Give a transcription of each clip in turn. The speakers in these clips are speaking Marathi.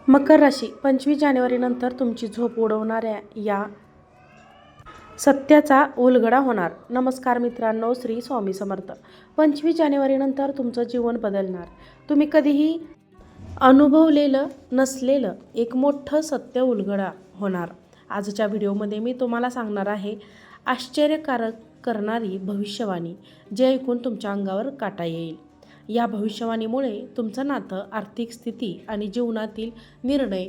मकर राशी 25 जानेवारीनंतर तुमची झोप उडवणाऱ्या या सत्याचा उलगडा होणार. नमस्कार मित्रांनो, श्री स्वामी समर्थ. 25 जानेवारीनंतर तुमचं जीवन बदलणार. तुम्ही कधीही अनुभवलेलं नसलेलं एक मोठं सत्य उलगडा होणार. आजच्या व्हिडिओमध्ये मी तुम्हाला सांगणार आहे आश्चर्यकारक करणारी भविष्यवाणी, जे ऐकून तुमच्या अंगावर काटा येईल. या भविष्यवाणीमुळे तुमचं नातं, आर्थिक स्थिती आणि जीवनातील निर्णय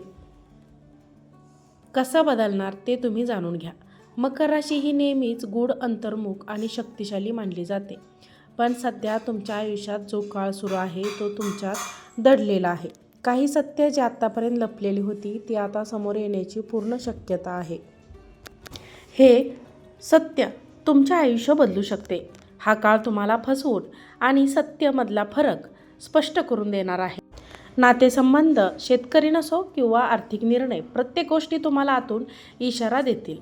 कसा बदलणार ते तुम्ही जाणून घ्या. मकर राशी ही नेहमीच गूढ, अंतर्मुख आणि शक्तिशाली मानली जाते. पण सध्या तुमच्या आयुष्यात जो काळ सुरू आहे तो तुमच्यात दडलेला आहे. काही सत्य जी आत्तापर्यंत लपलेली होती ती आता समोर येण्याची पूर्ण शक्यता आहे. हे सत्य तुमचे आयुष्य बदलू शकते. हा काळ तुम्हाला फसवून आणि सत्यमधला फरक स्पष्ट करून देणार आहे. नातेसंबंध, शेतकरी नसो किंवा आर्थिक निर्णय, प्रत्येक गोष्टी तुम्हाला आतून इशारा देतील.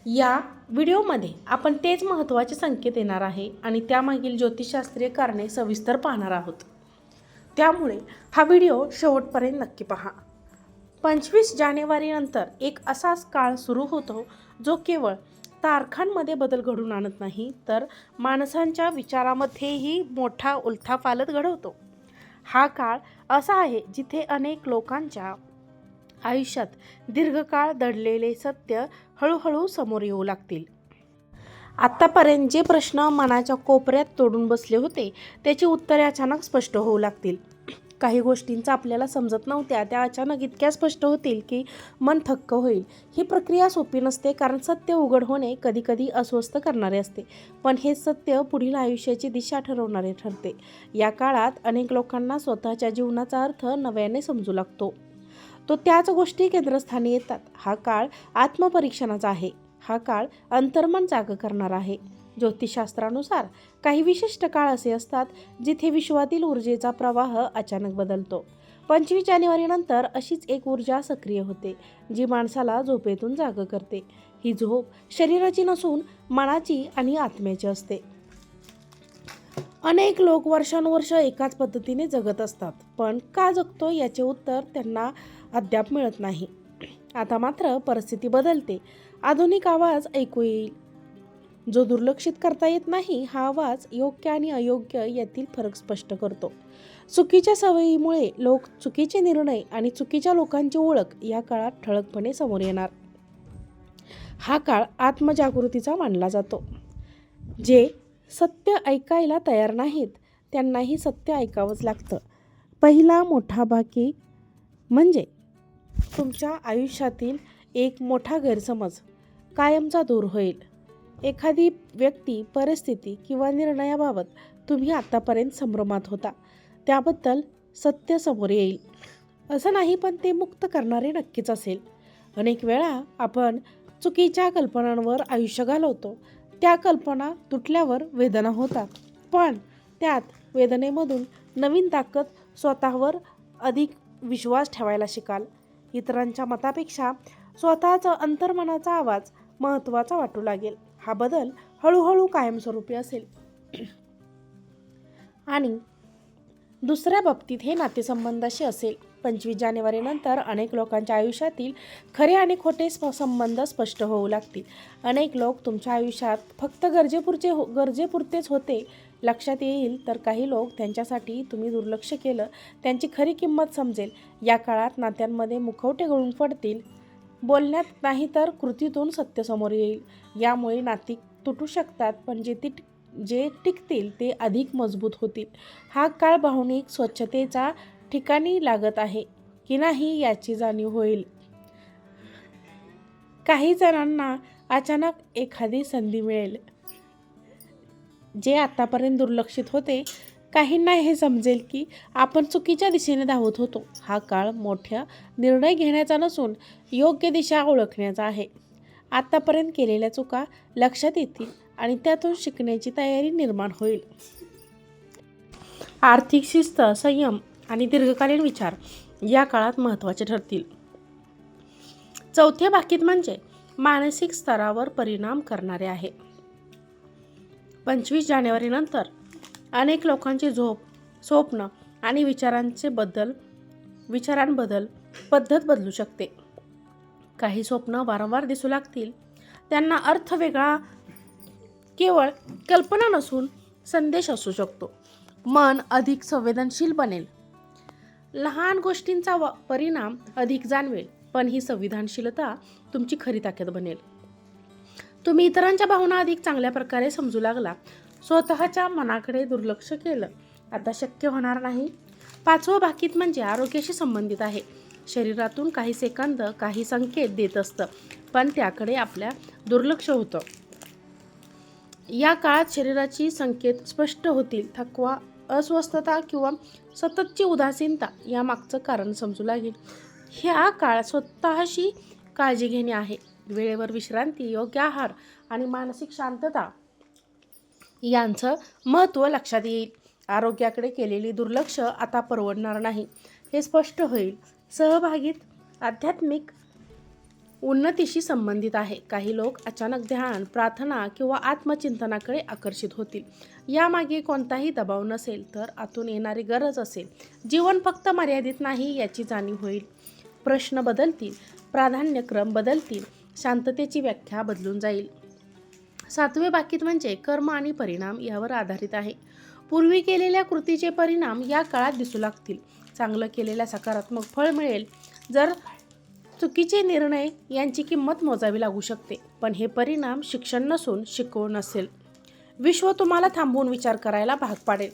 या व्हिडिओमध्ये आपण तेच महत्त्वाचे संकेत येणार आहे आणि त्यामागील ज्योतिषशास्त्रीय कारणे सविस्तर पाहणार आहोत. त्यामुळे हा व्हिडिओ शेवटपर्यंत नक्की पहा. 25 जानेवारीनंतर एक असाच काळ सुरू होतो जो केवळ तारखांमध्ये बदल घडवून आणत नाही, तर माणसांच्या विचारामध्येही मोठा उलथापालथ घडवतो. हा काळ असा आहे जिथे अनेक लोकांच्या आयुष्यात दीर्घकाळ दडलेले सत्य हळूहळू समोर येऊ लागतील. आत्तापर्यंत जे प्रश्न मनाच्या कोपऱ्यात तोडून बसले होते त्याची उत्तरे अचानक स्पष्ट होऊ लागतील. काही गोष्टींचा आपल्याला समजत नव्हत्या त्या अचानक इतक्या स्पष्ट होतील की मन थक्क होईल. ही प्रक्रिया सोपी नसते, कारण सत्य उघड होणे कधीकधी अस्वस्थ करणारे असते, पण हे सत्य पुढील आयुष्याची दिशा ठरवणारे ठरते. या काळात अनेक लोकांना स्वतःच्या जीवनाचा अर्थ नव्याने समजू लागतो. तो त्याच गोष्टी केंद्रस्थानी येतात. हा काळ आत्मपरीक्षणाचा आहे. हा काळ अंतर्मन जाग करणार आहे. ज्योतिषशास्त्रानुसार काही विशिष्ट काळ असे असतात जिथे विश्वातील ऊर्जेचा प्रवाह अचानक बदलतो. 25 जानेवारीनंतर अशीच एक ऊर्जा सक्रिय होते जी माणसाला झोपेतून जाग करते. ही झोप शरीराची नसून मनाची आणि आत्म्याची असते. अनेक लोक वर्षानुवर्ष एकाच पद्धतीने जगत असतात, पण का जगतो याचे उत्तर त्यांना अद्याप मिळत नाही. आता मात्र परिस्थिती बदलते. आधुनिक आवाज ऐकू येईल जो दुर्लक्षित करता येत नाही. हा आवाज योग्य आणि अयोग्य यातील फरक स्पष्ट करतो. चुकीच्या सवयीमुळे लोक चुकीचे निर्णय आणि चुकीच्या लोकांची ओळख या काळात ठळकपणे समोर येणार. हा काळ आत्मजागृतीचा मानला जातो. जे सत्य ऐकायला तयार नाहीत त्यांनाही सत्य ऐकावंच लागतं. पहिला मोठा बाकी म्हणजे तुमच्या आयुष्यातील एक मोठा गैरसमज कायमचा दूर होईल. एखादी व्यक्ती, परिस्थिती किंवा निर्णयाबाबत तुम्ही आतापर्यंत संभ्रमात होता त्याबद्दल सत्य समोर येईल. असं नाही, पण ते मुक्त करणारे नक्कीच असेल. अनेक वेळा आपण चुकीच्या कल्पनांवर आयुष्य घालवतो. त्या कल्पना तुटल्यावर वेदना होतात, पण त्यात वेदनेमधून नवीन ताकद, स्वतःवर अधिक विश्वास ठेवायला शिकाल. इतरांच्या मतापेक्षा स्वतःचा अंतर्मनाचा आवाज महत्त्वाचा वाटू लागेल. हा बदल हळूहळू कायमस्वरूपी असेल. आणि दुसऱ्या बाबतीत हे नातेसंबंधाशी असेल. 25 जानेवारीनंतर अनेक लोकांच्या आयुष्यातील खरे आणि खोटे संबंध स्पष्ट होऊ लागतील. अनेक लोक तुमच्या आयुष्यात फक्त गरजेपुरतेच होते लक्षात येईल, तर काही लोक त्यांच्यासाठी तुम्ही दुर्लक्ष केलं त्यांची खरी किंमत समजेल. या काळात नात्यांमध्ये मुखवटे गळून पडतील. बोलण्यात नाही तर कृतीतून सत्य समोर येईल. यामुळे नाती तुटू शकतात, पण जे टिकतील ते अधिक मजबूत होतील. हा काळ भावनिक स्वच्छतेचा ठिकाणी लागत आहे की नाही याची जाणीव होईल. काही जणांना अचानक एखादी संधी मिळेल. जे आतापर्यंत दुर्लक्षित होते, काहींना हे समजेल की आपण चुकीच्या दिशेने धावत होतो. हा काळ मोठ्या निर्णय घेण्याचा नसून योग्य दिशा ओळखण्याचा आहे. आतापर्यंत केलेल्या चुका लक्षात येतील आणि त्यातून शिकण्याची तयारी निर्माण होईल. आर्थिक शिस्त, संयम आणि दीर्घकालीन विचार या काळात महत्त्वाचे ठरतील. चौथ्या बाकीत म्हणजे मानसिक स्तरावर परिणाम करणारे आहे. 25 जानेवारीनंतर अनेक लोकांची झोप, स्वप्न आणि विचारांचे विचारांबद्दल पद्धत बदलू शकते. काही स्वप्न वारंवार दिसू लागतील. त्यांना अर्थ वेगळा केवळ कल्पना नसून संदेश असू शकतो. मन अधिक संवेदनशील बनेल. लहान गोष्टींचा परिणाम अधिक जाणवेल, पण ही संवेदनशीलता तुमची खरी ताकद बनेल. तुम्ही इतरांच्या भावना अधिक चांगल्या प्रकारे समजू लागला. स्वतःच्या मनाकडे दुर्लक्ष केलं आता शक्य होणार नाही. 5वं भाकीत म्हणजे आरोग्याशी संबंधित आहे. शरीरातून काही सेकंद काही संकेत देत असतं, पण त्याकडे आपल्या दुर्लक्ष होतं. या काळात शरीराची संकेत स्पष्ट होतील. थकवा, अस्वस्थता किंवा सततची उदासीनता यामागचं कारण समजू लागेल. ह्या काळ स्वतःशी काळजी घेणे आहे. वेळेवर विश्रांती, योग्य आहार आणि मानसिक शांतता यांचं महत्त्व लक्षात येईल. आरोग्याकडे केलेली दुर्लक्ष आता परवडणार नाही हे स्पष्ट होईल. सहभागीत आध्यात्मिक उन्नतीशी संबंधित आहे. काही लोक अचानक ध्यान, प्रार्थना किंवा आत्मचिंतनाकडे आकर्षित होतील. यामागे कोणताही दबाव नसेल, तर आतून येणारी गरज असेल. जीवन फक्त मर्यादित नाही याची जाणीव होईल. प्रश्न बदलतील, प्राधान्यक्रम बदलतील, शांततेची व्याख्या बदलून जाईल. 7वे भाकीत म्हणजे कर्म आणि परिणाम यावर आधारित आहे. पूर्वी केलेल्या कृतीचे परिणाम या काळात दिसू लागतील. चांगलं केलेल्या सकारात्मक फळ मिळेल. जर चुकीचे निर्णय यांची किंमत मोजावी लागू शकते, पण हे परिणाम शिक्षण नसून शिकवण असेल. विश्व तुम्हाला थांबवून विचार करायला भाग पाडेल.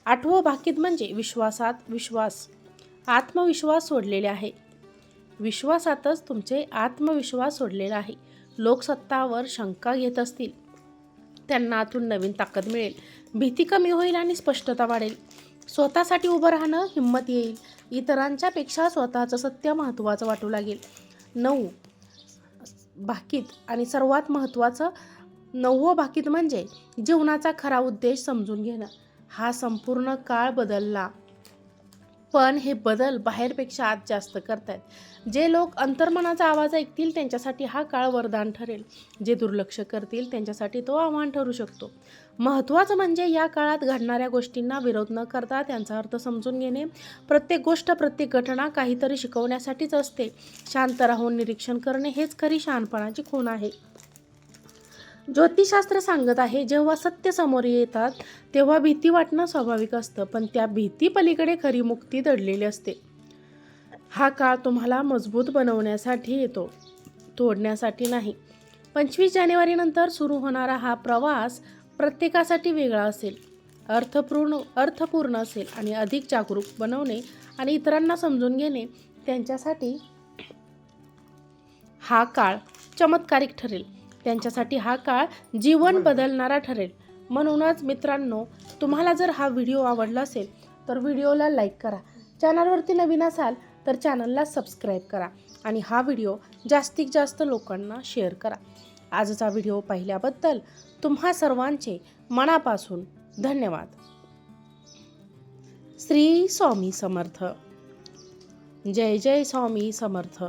8वं भाकीत म्हणजे विश्वासात विश्वास. आत्मविश्वास सोडलेले आहे. विश्वासातच तुमचे आत्मविश्वास सोडलेला आहे. लोक सत्तावर शंका घेत असतील, त्यांना आतून नवीन ताकद मिळेल. भीती कमी होईल आणि स्पष्टता वाढेल. स्वतःसाठी उभं राहणं हिंमत येईल. इतरांच्या पेक्षा स्वतःचं सत्य महत्त्वाचं वाटू लागेल. 9 भाकीत आणि सर्वात महत्त्वाचं 9वं भाकीत म्हणजे जीवनाचा खरा उद्देश समजून घेणं. हा संपूर्ण काळ बदलला, पण हे बदल बाहेरपेक्षा आत जास्त करतायत. जे लोक अंतर्मनाचा आवाज ऐकतील त्यांच्यासाठी हा काळ वरदान ठरेल. जे दुर्लक्ष करतील त्यांच्यासाठी तो आव्हान ठरू शकतो. महत्त्वाचं म्हणजे या काळात घडणाऱ्या गोष्टींना विरोध न करता त्यांचा अर्थ समजून घेणे. प्रत्येक गोष्ट, प्रत्येक घटना काहीतरी शिकवण्यासाठीच असते. शांत राहून निरीक्षण करणे हेच खरी शहाणपणाची खूण आहे. ज्योतिषशास्त्र सांगत आहे, जेव्हा सत्य समोर येतात तेव्हा भीती वाटणं स्वाभाविक असतं, पण त्या भीती पलीकडे खरी मुक्ती दडलेली असते. हा काळ तुम्हाला मजबूत बनवण्यासाठी येतो, तोडण्यासाठी नाही. 25 जानेवारीनंतर सुरू होणारा हा प्रवास प्रत्येकासाठी वेगळा असेल, अर्थपूर्ण असेल आणि अधिक जागरूक बनवणे आणि इतरांना समजून घेणे त्यांच्यासाठी हा काळ चमत्कारिक ठरेल. त्यांच्यासाठी हा काळ जीवन बदलणारा ठरेल. म्हणूनच मित्रांनो, तुम्हाला जर हा व्हिडिओ आवडला असेल तर व्हिडिओला लाईक करा. चॅनलवरती नवीन असाल तर चॅनलला सबस्क्राईब करा आणि हा व्हिडिओ जास्तीत जास्त लोकांना शेअर करा. आजचा व्हिडिओ पाहिल्याबद्दल तुम्हा सर्वांचे मनापासून धन्यवाद. श्री स्वामी समर्थ. जय जय स्वामी समर्थ.